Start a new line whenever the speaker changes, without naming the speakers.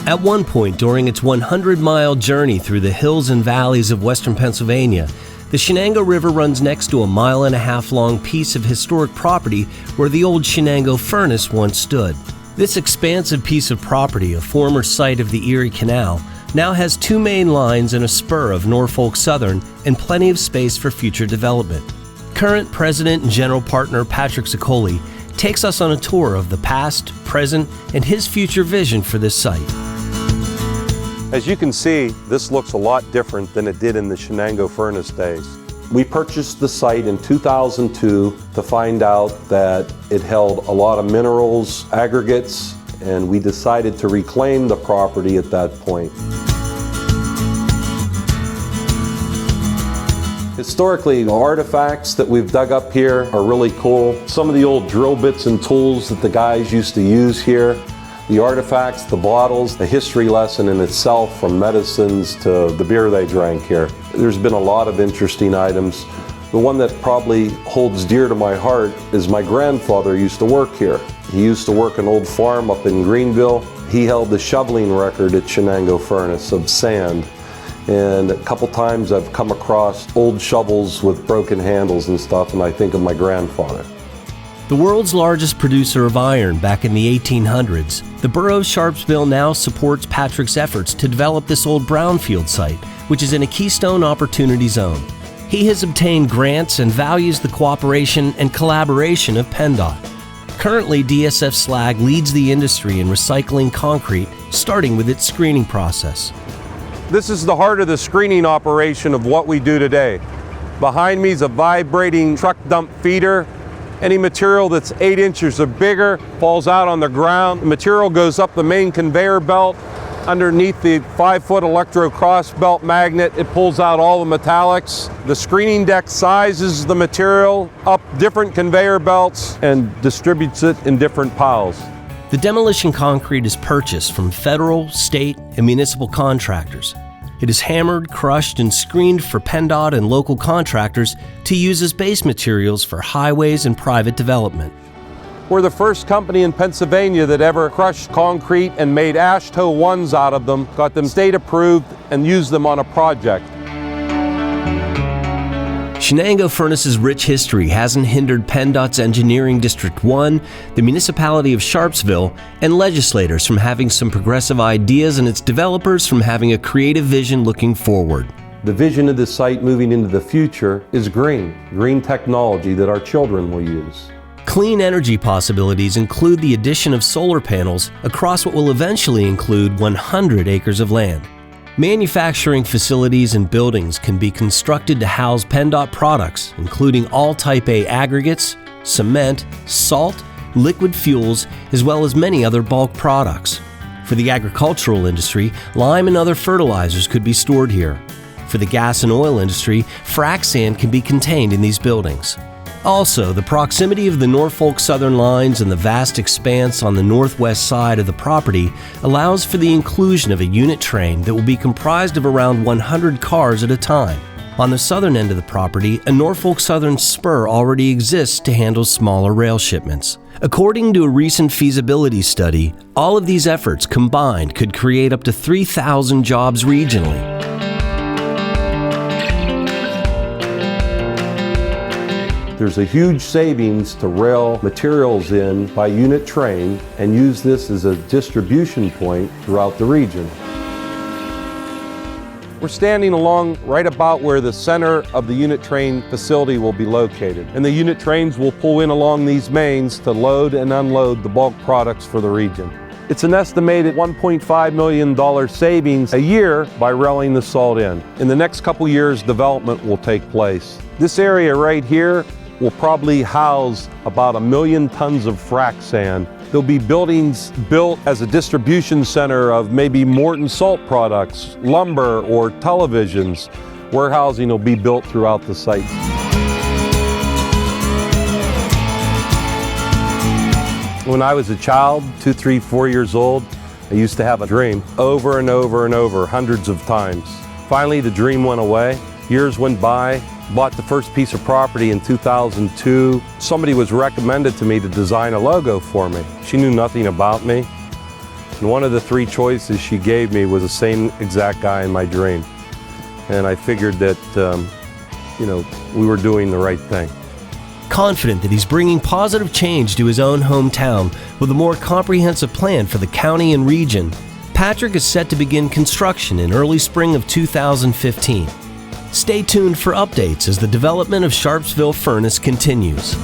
At one point during its 100-mile journey through the hills and valleys of western Pennsylvania, the Shenango River runs next to a 1.5-mile-long piece of historic property where the old Shenango furnace once stood. This expansive piece of property, a former site of the Erie Canal, now has 2 main lines and a spur of Norfolk Southern and plenty of space for future development. Current President and General Partner Patrick Zaccoli takes us on a tour of the past, present, and his future vision for this site.
As you can see, this looks a lot different than it did in the Shenango furnace days. We purchased the site in 2002 to find out that it held a lot of minerals, aggregates, and we decided to reclaim the property at that point. Historically, the artifacts that we've dug up here are really cool. Some of the old drill bits and tools that the guys used to use here, the artifacts, the bottles, the history lesson in itself, from medicines to the beer they drank here. There's been a lot of interesting items. The one that probably holds dear to my heart is my grandfather used to work here. He used to work an old farm up in Greenville. He held the shoveling record at Shenango Furnace of sand. And a couple times I've come across old shovels with broken handles and stuff, and I think of my grandfather.
The world's largest producer of iron back in the 1800s, the borough of Sharpsville now supports Patrick's efforts to develop this old brownfield site, which is in a Keystone Opportunity Zone. He has obtained grants and values the cooperation and collaboration of PennDOT. Currently, DSF Slag leads the industry in recycling concrete, starting with its screening process.
This is the heart of the screening operation of what we do today. Behind me is a vibrating truck dump feeder. Any material that's 8 inches or bigger falls out on the ground. The material goes up the main conveyor belt. Underneath the 5-foot electro cross belt magnet, it pulls out all the metallics. The screening deck sizes the material up different conveyor belts and distributes it in different piles.
The demolition concrete is purchased from federal, state, and municipal contractors. It is hammered, crushed, and screened for PennDOT and local contractors to use as base materials for highways and private development.
We're the first company in Pennsylvania that ever crushed concrete and made AASHTO 1s out of them, got them state approved, and used them on a project.
Shenango Furnace's rich history hasn't hindered PennDOT's Engineering District 1, the municipality of Sharpsville, and legislators from having some progressive ideas and its developers from having a creative vision looking forward.
The vision of this site moving into the future is green technology that our children will use.
Clean energy possibilities include the addition of solar panels across what will eventually include 100 acres of land. Manufacturing facilities and buildings can be constructed to house PennDOT products, including all Type A aggregates, cement, salt, liquid fuels, as well as many other bulk products. For the agricultural industry, lime and other fertilizers could be stored here. For the gas and oil industry, frac sand can be contained in these buildings. Also, the proximity of the Norfolk Southern lines and the vast expanse on the northwest side of the property allows for the inclusion of a unit train that will be comprised of around 100 cars at a time. On the southern end of the property, a Norfolk Southern spur already exists to handle smaller rail shipments. According to a recent feasibility study, all of these efforts combined could create up to 3,000 jobs regionally.
There's a huge savings to rail materials in by unit train and use this as a distribution point throughout the region. We're standing along right about where the center of the unit train facility will be located. And the unit trains will pull in along these mains to load and unload the bulk products for the region. It's an estimated $1.5 million savings a year by railing the salt in. In the next couple years, development will take place. This area right here will probably house about 1 million tons of frac sand. There'll be buildings built as a distribution center of maybe Morton salt products, lumber, or televisions. Warehousing will be built throughout the site. When I was a child, 2, 3, 4 years old, I used to have a dream over and over and over, hundreds of times. Finally, the dream went away. Years went by. Bought the first piece of property in 2002. Somebody was recommended to me to design a logo for me. She knew nothing about me. And one of the three choices she gave me was the same exact guy in my dream. And I figured that, we were doing the right thing.
Confident that he's bringing positive change to his own hometown with a more comprehensive plan for the county and region, Patrick is set to begin construction in early spring of 2015. Stay tuned for updates as the development of Sharpsville Furnace continues.